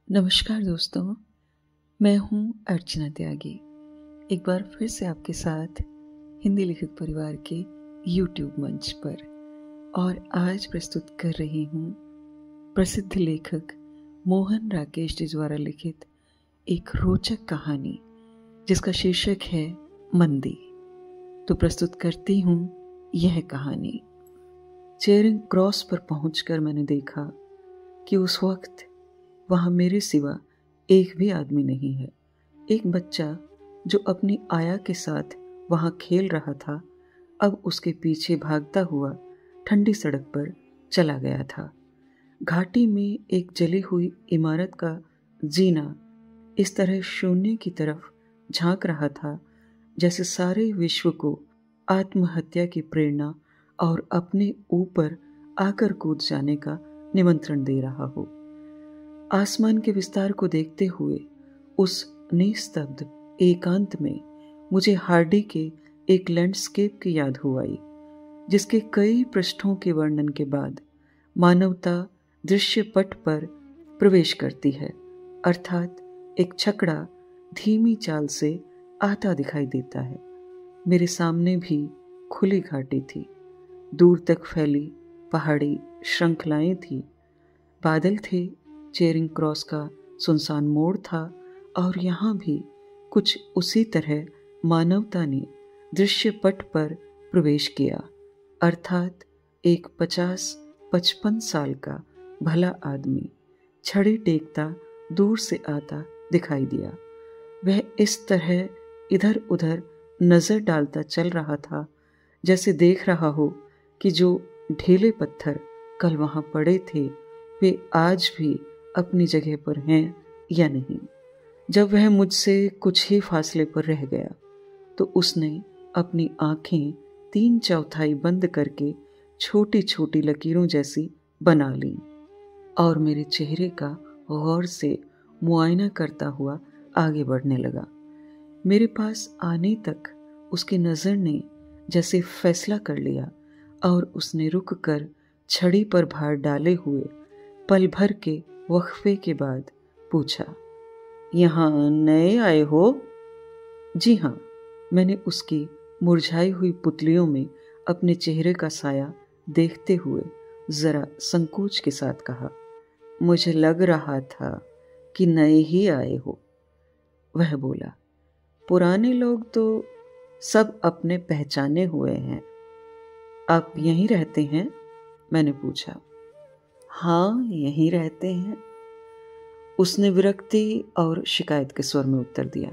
नमस्कार दोस्तों, मैं हूँ अर्चना त्यागी। एक बार फिर से आपके साथ हिंदी लिखित परिवार के YouTube मंच पर और आज प्रस्तुत कर रही हूँ प्रसिद्ध लेखक मोहन राकेश जी द्वारा लिखित एक रोचक कहानी जिसका शीर्षक है मंदी। तो प्रस्तुत करती हूँ यह कहानी। चेरिंग क्रॉस पर पहुंचकर मैंने देखा कि उस वक्त वहां मेरे सिवा एक भी आदमी नहीं है। एक बच्चा जो अपनी आया के साथ वहां खेल रहा था, अब उसके पीछे भागता हुआ ठंडी सड़क पर चला गया था। घाटी में एक जली हुई इमारत का जीना इस तरह शून्य की तरफ झांक रहा था जैसे सारे विश्व को आत्महत्या की प्रेरणा और अपने ऊपर आकर कूद जाने का निमंत्रण दे रहा हो। आसमान के विस्तार को देखते हुए उस निस्तब्ध एकांत में मुझे हार्डी के एक लैंडस्केप की याद हो आई, जिसके कई पृष्ठों के वर्णन के बाद मानवता दृश्य पट पर प्रवेश करती है, अर्थात एक छकड़ा धीमी चाल से आता दिखाई देता है। मेरे सामने भी खुली घाटी थी, दूर तक फैली पहाड़ी श्रृंखलाएं थी, बादल थे, चेरिंग क्रॉस का सुनसान मोड़ था और यहाँ भी कुछ उसी तरह मानवता ने दृश्य पट पर प्रवेश किया, अर्थात एक 50-55 साल का भला आदमी छड़ी टेकता दूर से आता दिखाई दिया। वह इस तरह इधर उधर नजर डालता चल रहा था जैसे देख रहा हो कि जो ढीले पत्थर कल वहां पड़े थे वे आज भी अपनी जगह पर हैं या नहीं। जब वह मुझसे कुछ ही फासले पर रह गया तो उसने अपनी आंखें 3/4 बंद करके छोटी छोटी लकीरों जैसी बना ली और मेरे चेहरे का गौर से मुआयना करता हुआ आगे बढ़ने लगा। मेरे पास आने तक उसकी नज़र ने जैसे फैसला कर लिया और उसने रुक कर छड़ी पर भार डाले हुए पल भर के वक्फे के बाद पूछा, यहाँ नए आए हो? जी हाँ, मैंने उसकी मुरझाई हुई पुतलियों में अपने चेहरे का साया देखते हुए जरा संकोच के साथ कहा। मुझे लग रहा था कि नए ही आए हो, वह बोला। पुराने लोग तो सब अपने पहचाने हुए हैं। आप यहीं रहते हैं? मैंने पूछा। हाँ, यहीं रहते हैं, उसने विरक्ति और शिकायत के स्वर में उत्तर दिया।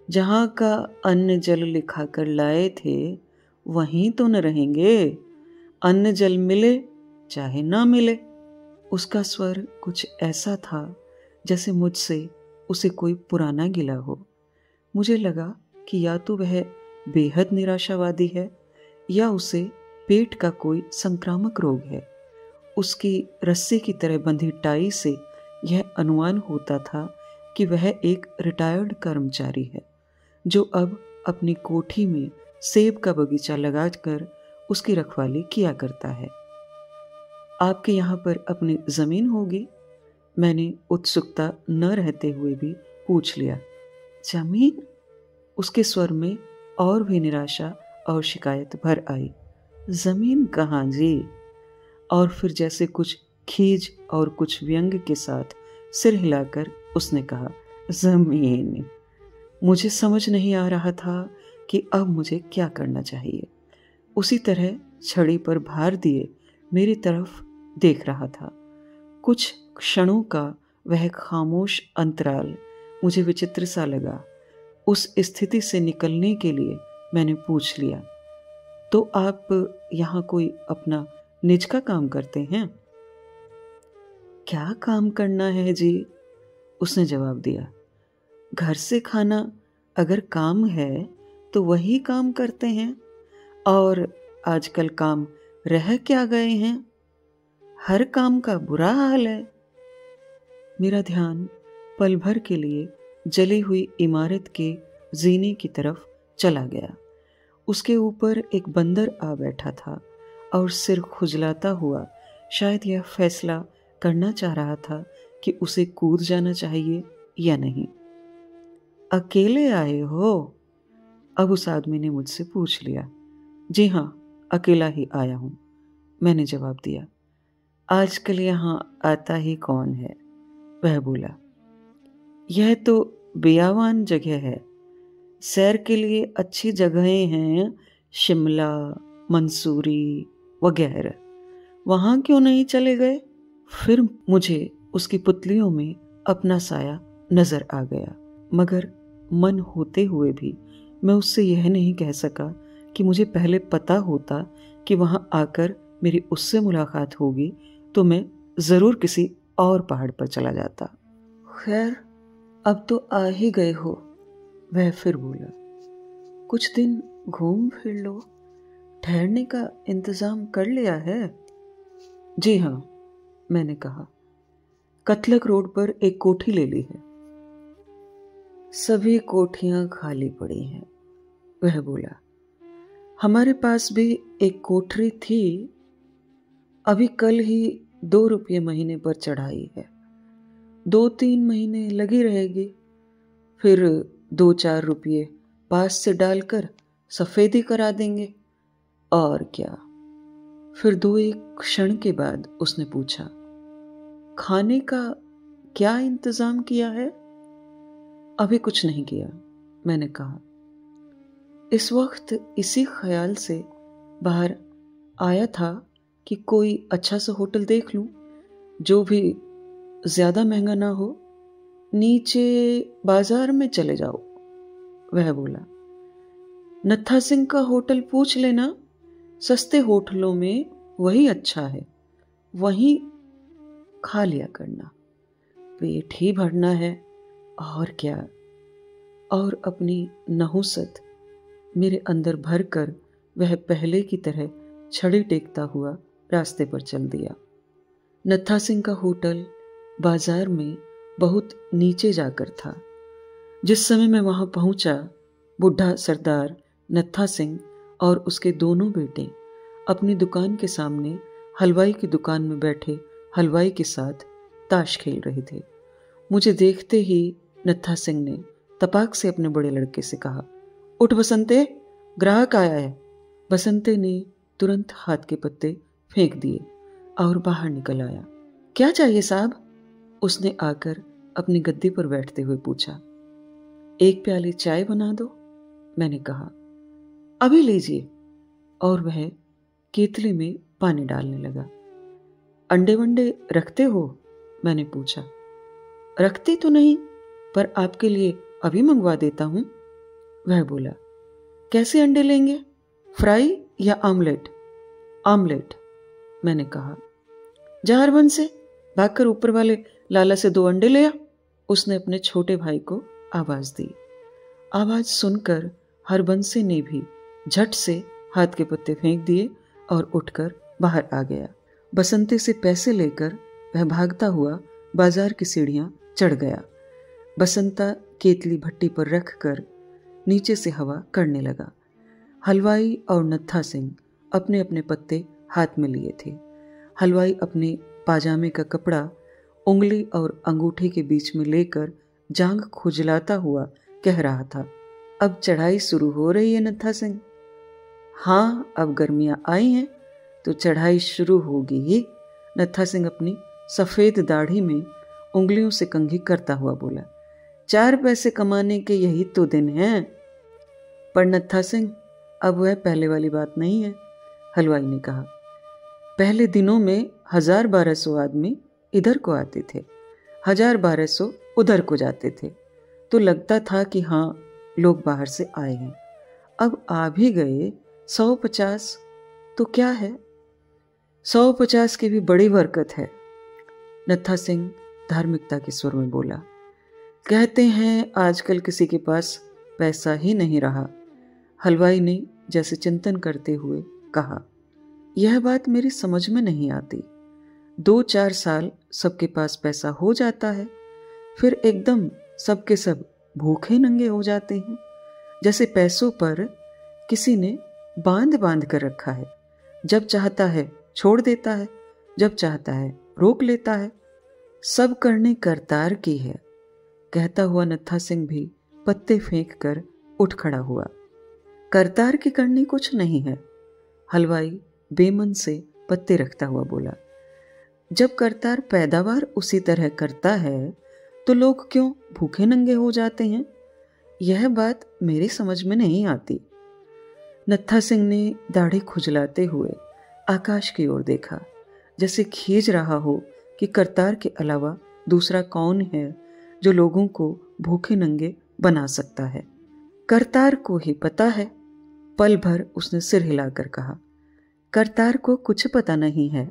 जहाँ का अन्न जल लिखा कर लाए थे वहीं तो न रहेंगे। अन्न जल मिले चाहे ना मिले। उसका स्वर कुछ ऐसा था जैसे मुझसे उसे कोई पुराना गिला हो। मुझे लगा कि या तो वह बेहद निराशावादी है या उसे पेट का कोई संक्रामक रोग है। उसकी रस्सी की तरह बंधी टाई से यह अनुमान होता था कि वह एक रिटायर्ड कर्मचारी है जो अब अपनी कोठी में सेब का बगीचा लगाकर उसकी रखवाली किया करता है। आपके यहाँ पर अपनी जमीन होगी? मैंने उत्सुकता न रहते हुए भी पूछ लिया। जमीन? उसके स्वर में और भी निराशा और शिकायत भर आई। जमीन कहाँ जी? और फिर जैसे कुछ खीज और कुछ व्यंग के साथ सिर हिलाकर उसने कहा, जमीन। मुझे समझ नहीं आ रहा था कि अब मुझे क्या करना चाहिए। उसी तरह छड़ी पर भार दिए मेरी तरफ देख रहा था। कुछ क्षणों का वह खामोश अंतराल मुझे विचित्र सा लगा। उस स्थिति से निकलने के लिए मैंने पूछ लिया, तो आप यहाँ कोई अपना निज का काम करते हैं? क्या काम करना है जी? उसने जवाब दिया। घर से खाना अगर काम है तो वही काम करते हैं, और आजकल काम रह क्या गए हैं? हर काम का बुरा हाल है। मेरा ध्यान पल भर के लिए जली हुई इमारत के जीने की तरफ चला गया। उसके ऊपर एक बंदर आ बैठा था और सिर खुजलाता हुआ शायद यह फैसला करना चाह रहा था कि उसे कूद जाना चाहिए या नहीं। अकेले आए हो? अब उस आदमी ने मुझसे पूछ लिया। जी हाँ, अकेला ही आया हूँ, मैंने जवाब दिया। आजकल यहाँ आता ही कौन है? वह बोला। यह तो बेयावान जगह है, सैर के लिए अच्छी जगहें हैं, शिमला, मंसूरी वगैरह। वहाँ क्यों नहीं चले गए? फिर मुझे उसकी पुतलियों में अपना साया नजर आ गया, मगर मन होते हुए भी मैं उससे यह नहीं कह सका कि मुझे पहले पता होता कि वहाँ आकर मेरी उससे मुलाकात होगी तो मैं ज़रूर किसी और पहाड़ पर चला जाता। खैर, अब तो आ ही गए हो, वह फिर बोला। कुछ दिन घूम फिर लो, ठहरने का इंतज़ाम कर लिया है? जी हाँ, मैंने कहा। कतलक रोड पर एक कोठी ले ली है। सभी कोठियां खाली पड़ी हैं, वह बोला। हमारे पास भी एक कोठरी थी, अभी कल ही 2 रुपये महीने पर चढ़ाई है। 2-3 महीने लगी रहेगी, फिर 2-4 रुपये पास से डालकर सफेदी करा देंगे। और क्या? फिर 2-1 क्षण के बाद उसने पूछा, खाने का क्या इंतजाम किया है? अभी कुछ नहीं किया, मैंने कहा। इस वक्त इसी ख्याल से बाहर आया था कि कोई अच्छा सा होटल देख लूं, जो भी ज्यादा महंगा ना हो। नीचे बाजार में चले जाओ, वह बोला। नत्था सिंह का होटल पूछ लेना, सस्ते होटलों में वही अच्छा है, वहीं खा लिया करना, पेट ही भरना है और क्या। और अपनी नहुसत मेरे अंदर भरकर वह पहले की तरह छड़ी टेकता हुआ रास्ते पर चल दिया। नत्था सिंह का होटल बाजार में बहुत नीचे जाकर था। जिस समय मैं वहां पहुंचा, बुढ़ा सरदार नत्था सिंह और उसके दोनों बेटे अपनी दुकान के सामने हलवाई की दुकान में बैठे हलवाई के साथ ताश खेल रहे थे। मुझे देखते ही नत्था सिंह ने तपाक से अपने बड़े लड़के से कहा, उठ बसंते, ग्राहक आया है। बसंते ने तुरंत हाथ के पत्ते फेंक दिए और बाहर निकल आया। क्या चाहिए साहब? उसने आकर अपनी गद्दी पर बैठते हुए पूछा। 1 प्याली चाय बना दो, मैंने कहा। अभी लीजिए। और वह केतली में पानी डालने लगा। अंडे वंडे रखते हो? मैंने पूछा। रखती तो नहीं, पर आपके लिए अभी मंगवा देता हूं, वह बोला। कैसे अंडे लेंगे, फ्राई या आमलेट? आमलेट, मैंने कहा। जा हरबंस से भागकर ऊपर वाले लाला से 2 अंडे ले आ, उसने अपने छोटे भाई को आवाज दी। आवाज सुनकर हरबंसे ने भी झट से हाथ के पत्ते फेंक दिए और उठकर बाहर आ गया। बसंते से पैसे लेकर वह भागता हुआ बाजार की सीढ़ियां चढ़ गया। बसंता केतली भट्टी पर रखकर नीचे से हवा करने लगा। हलवाई और नत्था सिंह अपने अपने पत्ते हाथ में लिए थे। हलवाई अपने पाजामे का कपड़ा उंगली और अंगूठे के बीच में लेकर जांघ खुजलाता हुआ कह रहा था, अब चढ़ाई शुरू हो रही है नत्था सिंह। हाँ, अब गर्मियां आई हैं तो चढ़ाई शुरू होगी ही, नत्था सिंह अपनी सफेद दाढ़ी में उंगलियों से कंघी करता हुआ बोला। 4 पैसे कमाने के यही तो दिन हैं। पर नत्था सिंह, अब वह पहले वाली बात नहीं है, हलवाई ने कहा। पहले दिनों में 1000-1200 आदमी इधर को आते थे, 1000-1200 उधर को जाते थे, तो लगता था कि हाँ, लोग बाहर से आए हैं। अब आ भी गए 100-50 तो क्या है, 150 की भी बड़ी बरकत है, नत्था सिंह धार्मिकता के स्वर में बोला। कहते हैं आजकल किसी के पास पैसा ही नहीं रहा, हलवाई ने जैसे चिंतन करते हुए कहा। यह बात मेरी समझ में नहीं आती। 2-4 साल सबके पास पैसा हो जाता है, फिर एकदम सबके सब भूखे नंगे हो जाते हैं, जैसे पैसों पर किसी ने बांध बांध कर रखा है। जब चाहता है छोड़ देता है, जब चाहता है रोक लेता है। सब करने करतार की है, कहता हुआ नत्था सिंह भी पत्ते फेंक कर उठ खड़ा हुआ। करतार की करनी कुछ नहीं है, हलवाई बेमन से पत्ते रखता हुआ बोला। जब करतार पैदावार उसी तरह करता है तो लोग क्यों भूखे नंगे हो जाते हैं? यह बात मेरी समझ में नहीं आती। नत्था सिंह ने दाढ़ी खुजलाते हुए आकाश की ओर देखा, जैसे खींच रहा हो कि करतार के अलावा दूसरा कौन है जो लोगों को भूखे नंगे बना सकता है। करतार को ही पता है। पल भर उसने सिर हिलाकर कहा। करतार को कुछ पता नहीं है।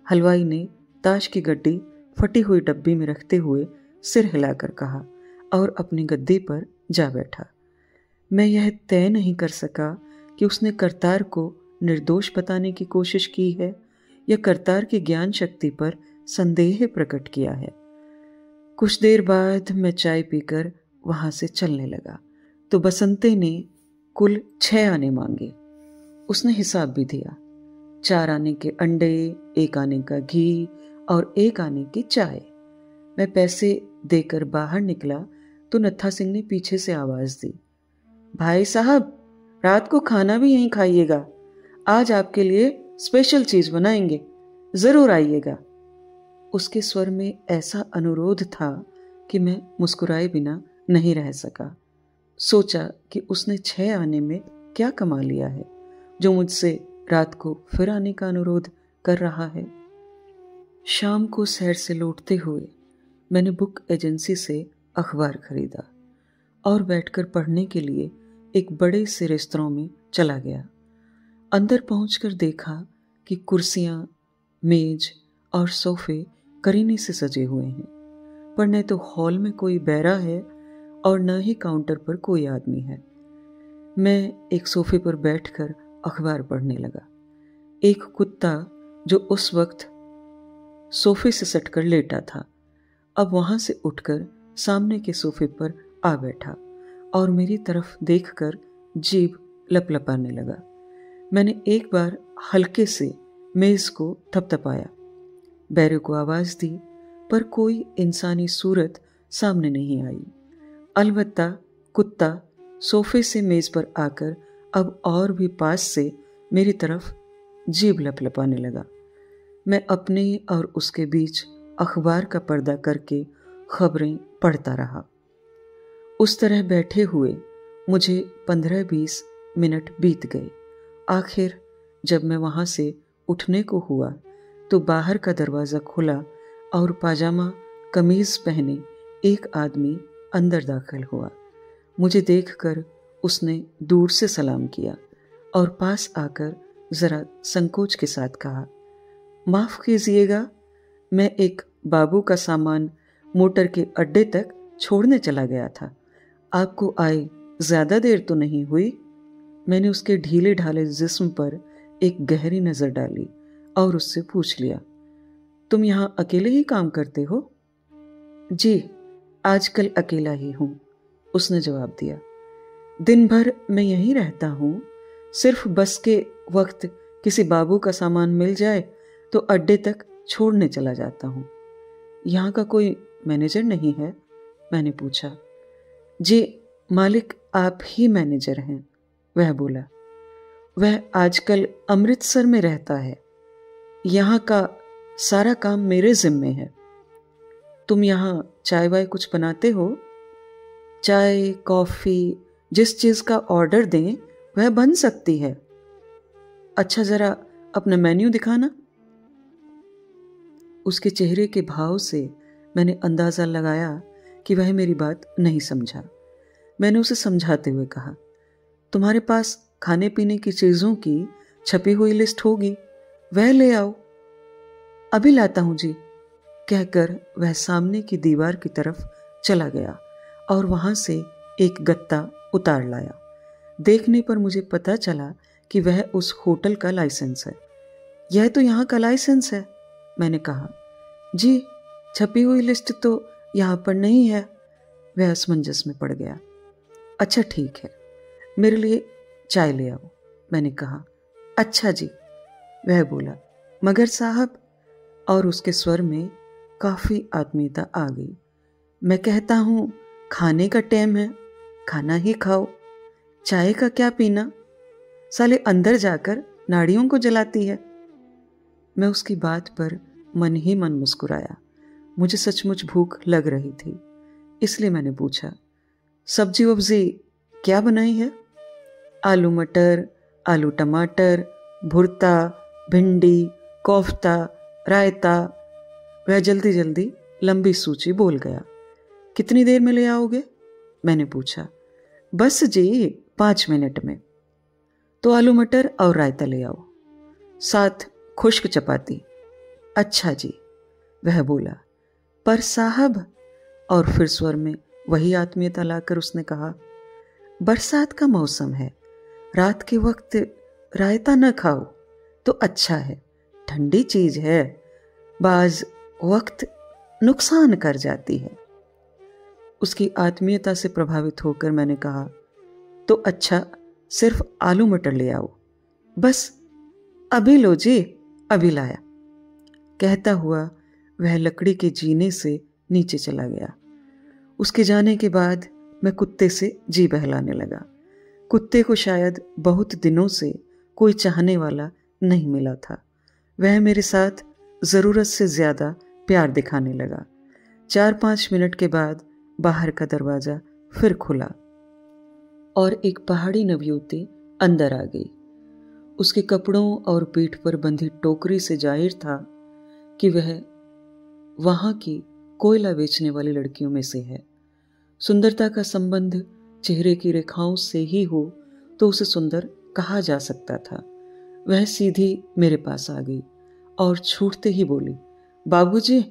हलवाई ने ताश की गड्डी फटी हुई डब्बी में रखते हुए सिर हिलाकर कहा और अपनी गद्दी पर जा बैठा। मैं यह तय नहीं कर सका कि उसने करतार को निर्दोष बताने की कोशिश की है या करतार की ज्ञान शक्ति पर संदेह प्रकट किया है। कुछ देर बाद मैं चाय पीकर वहां से चलने लगा तो बसंते ने कुल 6 आने मांगे। उसने हिसाब भी दिया। 4 आने के अंडे, 1 आने का घी और 1 आने की चाय। मैं पैसे देकर बाहर निकला तो नत्था सिंह ने पीछे से आवाज दी, भाई साहब, रात को खाना भी यहीं खाइएगा। आज आपके लिए स्पेशल चीज बनाएंगे, जरूर आइएगा। उसके स्वर में ऐसा अनुरोध था कि मैं मुस्कुराए बिना नहीं रह सका। सोचा कि उसने 6 आने में क्या कमा लिया है जो मुझसे रात को फिर आने का अनुरोध कर रहा है। शाम को शहर से लौटते हुए मैंने बुक एजेंसी से अखबार खरीदा और बैठकर पढ़ने के लिए एक बड़े से रेस्तरां में चला गया। अंदर पहुंचकर देखा कि कुर्सियां, मेज और सोफे करीने से सजे हुए हैं, पर न तो हॉल में कोई बैरा है और न ही काउंटर पर कोई आदमी है। मैं एक सोफे पर बैठकर अखबार पढ़ने लगा। एक कुत्ता जो उस वक्त सोफे से सटकर लेटा था, अब वहां से उठकर सामने के सोफे पर आ बैठा और मेरी तरफ देखकर जीभ लपलपाने लगा। मैंने एक बार हल्के से मेज को थपथपाया, बैरे को आवाज दी, पर कोई इंसानी सूरत सामने नहीं आई। अलबत्ता कुत्ता सोफे से मेज पर आकर अब और भी पास से मेरी तरफ जीभ लपलपाने लगा। मैं अपने और उसके बीच अखबार का पर्दा करके खबरें पढ़ता रहा। उस तरह बैठे हुए मुझे 15-20 मिनट बीत गए। आखिर जब मैं वहां से उठने को हुआ तो बाहर का दरवाजा खुला और पाजामा कमीज पहने एक आदमी अंदर दाखिल हुआ। मुझे देखकर उसने दूर से सलाम किया और पास आकर जरा संकोच के साथ कहा, माफ कीजिएगा, मैं एक बाबू का सामान मोटर के अड्डे तक छोड़ने चला गया था। आपको आए ज्यादा देर तो नहीं हुई? मैंने उसके ढीले ढाले जिस्म पर एक गहरी नजर डाली और उससे पूछ लिया, तुम यहां अकेले ही काम करते हो? जी, आजकल अकेला ही हूं, उसने जवाब दिया। दिन भर मैं यहीं रहता हूं, सिर्फ बस के वक्त किसी बाबू का सामान मिल जाए तो अड्डे तक छोड़ने चला जाता हूं। यहां का कोई मैनेजर नहीं है? मैंने पूछा। जी, मालिक आप ही मैनेजर हैं, वह बोला। वह आजकल अमृतसर में रहता है। यहाँ का सारा काम मेरे जिम्मे है। तुम यहाँ चाय वाय कुछ बनाते हो? चाय, कॉफी, जिस चीज का ऑर्डर दें वह बन सकती है। अच्छा, जरा अपना मेन्यू दिखाना। उसके चेहरे के भाव से मैंने अंदाजा लगाया कि वह मेरी बात नहीं समझा। मैंने उसे समझाते हुए कहा, तुम्हारे पास खाने पीने की चीजों की छपी हुई लिस्ट होगी, वह ले आओ। अभी लाता हूं जी, कहकर वह सामने की दीवार की तरफ चला गया और वहां से एक गत्ता उतार लाया। देखने पर मुझे पता चला कि वह उस होटल का लाइसेंस है। यह तो यहाँ का लाइसेंस है, मैंने कहा। जी, छपी हुई लिस्ट तो यहाँ पर नहीं है। वह असमंजस में पड़ गया। अच्छा ठीक है, मेरे लिए चाय ले आओ, मैंने कहा। अच्छा जी, वह बोला। मगर साहब, और उसके स्वर में काफ़ी आत्मीयता आ गई। मैं कहता हूँ खाने का टाइम है, खाना ही खाओ, चाय का क्या पीना, साले अंदर जाकर नाड़ियों को जलाती है। मैं उसकी बात पर मन ही मन मुस्कुराया। मुझे सचमुच भूख लग रही थी, इसलिए मैंने पूछा, सब्जी वब्जी क्या बनाई है? आलू मटर, आलू टमाटर, भुर्ता, भिंडी, कोफ्ता, रायता। वह जल्दी जल्दी लंबी सूची बोल गया। कितनी देर में ले आओगे? मैंने पूछा। बस जी 5 मिनट में। तो आलू मटर और रायता ले आओ, साथ खुश्क चपाती। अच्छा जी, वह बोला। पर साहब, और फिर स्वर में वही आत्मीयता लाकर उसने कहा, बरसात का मौसम है, रात के वक्त रायता न खाओ तो अच्छा है, ठंडी चीज है, बाज वक्त नुकसान कर जाती है। उसकी आत्मीयता से प्रभावित होकर मैंने कहा, तो अच्छा सिर्फ आलू मटर ले आओ। बस अभी लो जी, अभी लाया। कहता हुआ वह लकड़ी के जीने से नीचे चला गया। उसके जाने के बाद मैं कुत्ते से जी बहलाने लगा। कुत्ते को शायद बहुत दिनों से कोई चाहने वाला नहीं मिला था। वह मेरे साथ ज़रूरत से ज़्यादा प्यार दिखाने लगा। 4-5 मिनट के बाद बाहर का दरवाज़ा फिर खुला और एक पहाड़ी नवयुवती अंदर आ गई। उसके कपड़ों और पीठ पर बंधी टोकरी से जाहिर था कि वह वहाँ की कोयला बेचने वाली लड़कियों में से है। सुंदरता का संबंध चेहरे की रेखाओं से ही हो तो उसे सुंदर कहा जा सकता था। वह सीधी मेरे पास आ गई और छूटते ही बोली, बाबूजी,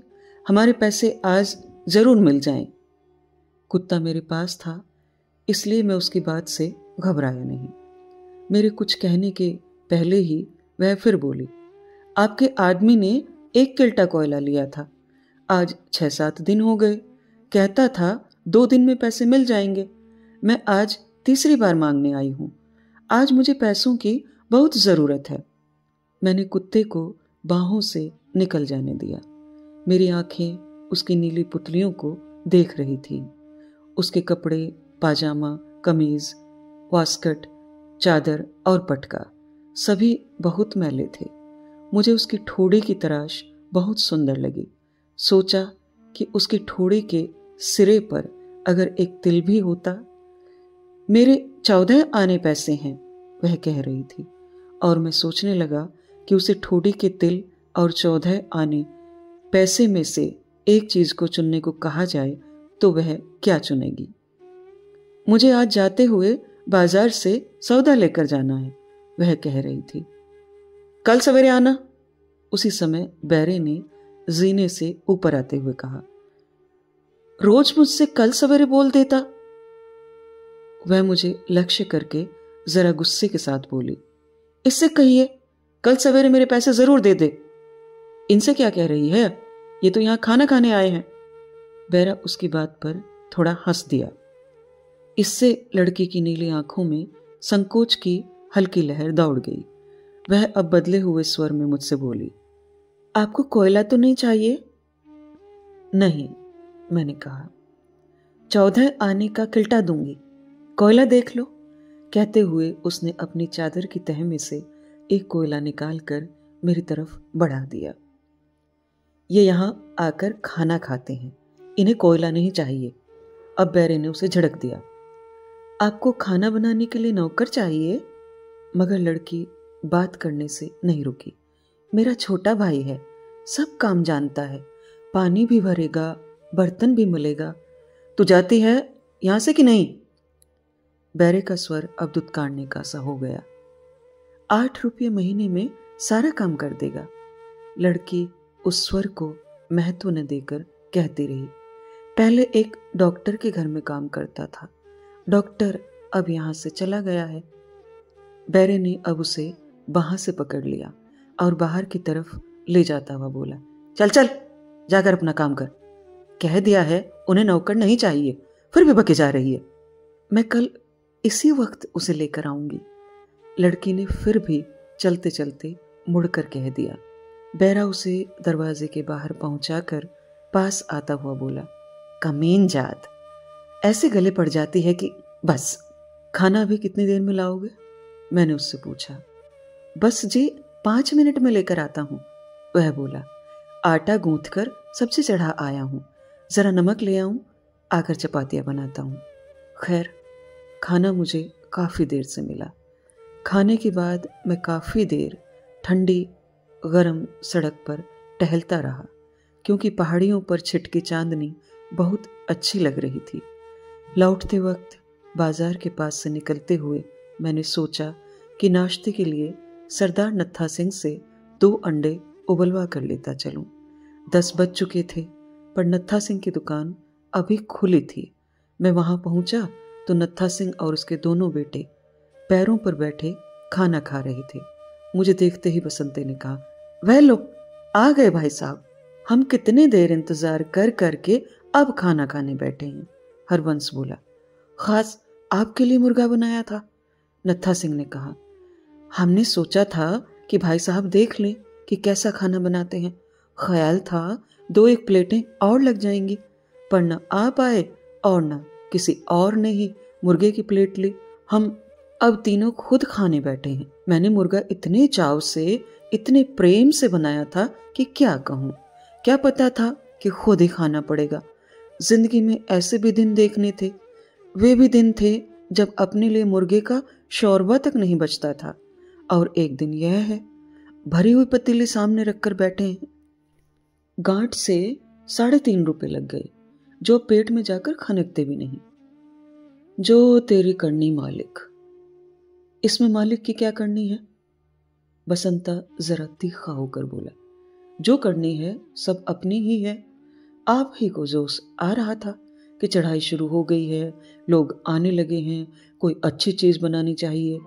हमारे पैसे आज जरूर मिल जाएं। कुत्ता मेरे पास था, इसलिए मैं उसकी बात से घबराया नहीं। मेरे कुछ कहने के पहले ही वह फिर बोली, आपके आदमी ने 1 किल्टा कोयला लिया था, आज 6-7 दिन हो गए, कहता था 2 दिन में पैसे मिल जाएंगे। मैं आज तीसरी बार मांगने आई हूं, आज मुझे पैसों की बहुत जरूरत है। मैंने कुत्ते को बाहों से निकल जाने दिया। मेरी आंखें उसकी नीली पुतलियों को देख रही थी। उसके कपड़े, पाजामा, कमीज, वास्कट, चादर और पटका सभी बहुत मैले थे। मुझे उसकी ठोड़ी की तराश बहुत सुंदर लगी। सोचा कि उसकी ठोड़ी के सिरे पर अगर एक तिल भी होता। मेरे 14 आने पैसे हैं, वह कह रही थी, और मैं सोचने लगा कि उसे ठोड़ी के तिल और 14 आने पैसे में से एक चीज को चुनने को कहा जाए तो वह क्या चुनेगी। मुझे आज जाते हुए बाजार से सौदा लेकर जाना है, वह कह रही थी। कल सवेरे आना। उसी समय बैरे ने जीने से ऊपर आते हुए कहा। रोज मुझसे कल सवेरे बोल देता। वह मुझे लक्ष्य करके जरा गुस्से के साथ बोली, इससे कहिए कल सवेरे मेरे पैसे जरूर दे दे। इनसे क्या कह रही है, ये तो यहां खाना खाने आए हैं। बैरा उसकी बात पर थोड़ा हंस दिया। इससे लड़की की नीली आंखों में संकोच की हल्की लहर दौड़ गई। वह अब बदले हुए स्वर में मुझसे बोली, आपको कोयला तो नहीं चाहिए? नहीं, मैंने कहा। 14 आने का किल्टा दूंगी, कोयला देख लो। कहते हुए उसने अपनी चादर की तह में से एक कोयला निकालकर मेरी तरफ बढ़ा दिया। ये यहां आकर खाना खाते हैं, इन्हें कोयला नहीं चाहिए। अब बैरे ने उसे झड़क दिया। आपको खाना बनाने के लिए नौकर चाहिए? मगर लड़की बात करने से नहीं रुकी। मेरा छोटा भाई है, सब काम जानता है, पानी भी भरेगा, बर्तन भी मलेगा। तू जाती है यहां से कि नहीं? बैरे का स्वर अब दुत्कारने का सा हो गया। 8 रुपये महीने में सारा काम कर देगा। लड़की उस स्वर को महत्व न देकर कहती रही, पहले एक डॉक्टर के घर में काम करता था, डॉक्टर अब यहां से चला गया है। बैरे ने अब उसे बाह से पकड़ लिया और बाहर की तरफ ले जाता हुआ बोला, चल चल जाकर अपना काम कर। कह दिया है उन्हें नौकर नहीं चाहिए, फिर भी बके जा रही है। मैं कल इसी वक्त उसे लेकर आऊंगी। लड़की ने फिर भी चलते चलते मुड़कर कह दिया। बैरा उसे दरवाजे के बाहर पहुंचाकर पास आता हुआ बोला, कमीन जात, ऐसे गले पड़ जाती है कि बस। खाना अभी कितनी देर में लाओगे? मैंने उससे पूछा। बस जी 5 मिनट में लेकर आता हूँ, वह बोला। आटा गूंथ कर सब्जी चढ़ा आया हूँ, जरा नमक ले आऊं, आकर चपातियां बनाता हूँ। खैर, खाना मुझे काफ़ी देर से मिला। खाने के बाद मैं काफ़ी देर ठंडी गरम सड़क पर टहलता रहा, क्योंकि पहाड़ियों पर छिटकी चांदनी बहुत अच्छी लग रही थी। लौटते वक्त बाजार के पास से निकलते हुए मैंने सोचा कि नाश्ते के लिए सरदार नत्था सिंह से 2 अंडे उबलवा कर लेता चलूं। 10 बज चुके थे, पर नत्था सिंह की दुकान अभी खुली थी। मैं वहां पहुंचा तो नत्था सिंह और उसके दोनों बेटे पैरों पर बैठे खाना खा रहे थे। मुझे देखते ही बसंते ने कहा, वह लो, आ गए भाई साहब, हम कितने देर इंतजार कर करके अब खाना खाने बैठे हैं। हरवंश बोला, खास आपके लिए मुर्गा बनाया था। नत्था सिंह ने कहा, हमने सोचा था कि भाई साहब देख लें कि कैसा खाना बनाते हैं। ख्याल था 2-1 प्लेटें और लग जाएंगी, पर न आप आए और न किसी और ने ही मुर्गे की प्लेट ली। हम अब तीनों खुद खाने बैठे हैं। मैंने मुर्गा इतने चाव से, इतने प्रेम से बनाया था कि क्या कहूँ। क्या पता था कि खुद ही खाना पड़ेगा। जिंदगी में ऐसे भी दिन देखने थे। वे भी दिन थे जब अपने लिए मुर्गे का शोरबा तक नहीं बचता था। और एक दिन यह है, भरी हुई पतीली सामने रखकर बैठे हैं। गांठ से 3.5 रुपए लग गए, जो पेट में जाकर खनकते भी नहीं। जो तेरी करनी मालिक। इसमें मालिक की क्या करनी है? बसंता जरा तीखा होकर बोला, जो करनी है सब अपनी ही है। आप ही को जोश आ रहा था कि चढ़ाई शुरू हो गई है, लोग आने लगे हैं, कोई अच्छी चीज बनानी चाहिए।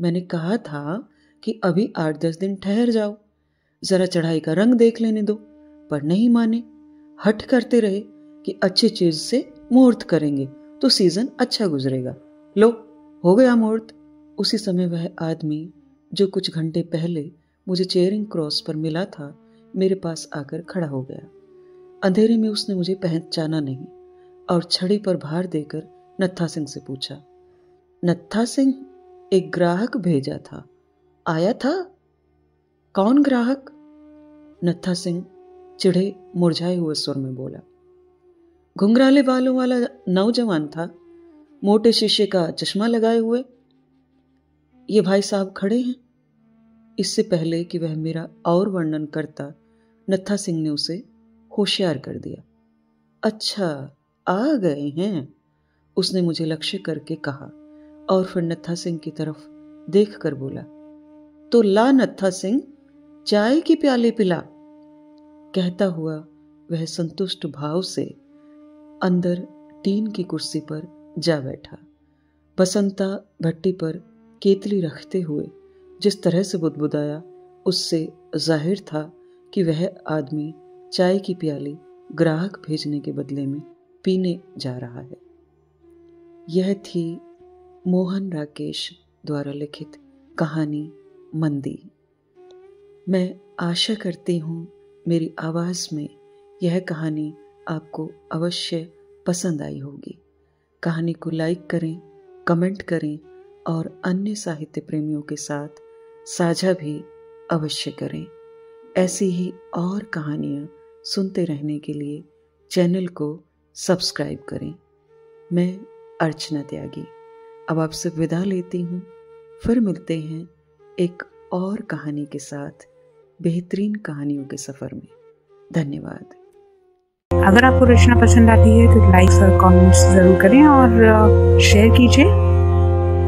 मैंने कहा था कि अभी 8-10 दिन ठहर जाओ, जरा चढ़ाई का रंग देख लेने दो, पर नहीं माने। हट करते रहे कि अच्छी चीज से मुहूर्त करेंगे तो सीजन अच्छा गुजरेगा। लो, हो गया मुहूर्त। उसी समय वह आदमी जो कुछ घंटे पहले मुझे चेयरिंग क्रॉस पर मिला था, मेरे पास आकर खड़ा हो गया। अंधेरे में उसने मुझे पहचाना नहीं और छड़ी पर भार देकर नत्था सिंह से पूछा, नत्था सिंह, एक ग्राहक भेजा था, आया था? कौन ग्राहक? नत्था सिंह चिढ़े मुरझाए हुए स्वर में बोला, घुंघराले बालों वाला नौजवान था, मोटे शीशे का चश्मा लगाए हुए। ये भाई साहब खड़े हैं। इससे पहले कि वह मेरा और वर्णन करता, नत्था सिंह ने उसे होशियार कर दिया। अच्छा, आ गए हैं, उसने मुझे लक्ष्य करके कहा और फिर नत्था सिंह की तरफ देख कर बोला, तो ला नत्था सिंह, चाय की प्याली पिला। कहता हुआ वह संतुष्ट भाव से अंदर टीन की कुर्सी पर जा बैठा। बसंता भट्टी पर केतली रखते हुए जिस तरह से बुदबुदाया, उससे जाहिर था कि वह आदमी चाय की प्याली ग्राहक भेजने के बदले में पीने जा रहा है। यह थी मोहन राकेश द्वारा लिखित कहानी मंदी। मैं आशा करती हूँ मेरी आवाज़ में यह कहानी आपको अवश्य पसंद आई होगी। कहानी को लाइक करें, कमेंट करें और अन्य साहित्य प्रेमियों के साथ साझा भी अवश्य करें। ऐसी ही और कहानियाँ सुनते रहने के लिए चैनल को सब्सक्राइब करें। मैं अर्चना त्यागी अब आपसे विदा लेती हूँ। फिर मिलते हैं एक और कहानी के साथ बेहतरीन कहानियों के सफ़र में। धन्यवाद। अगर आपको रचना पसंद आती है तो लाइक और कमेंट्स ज़रूर करें और शेयर कीजिए।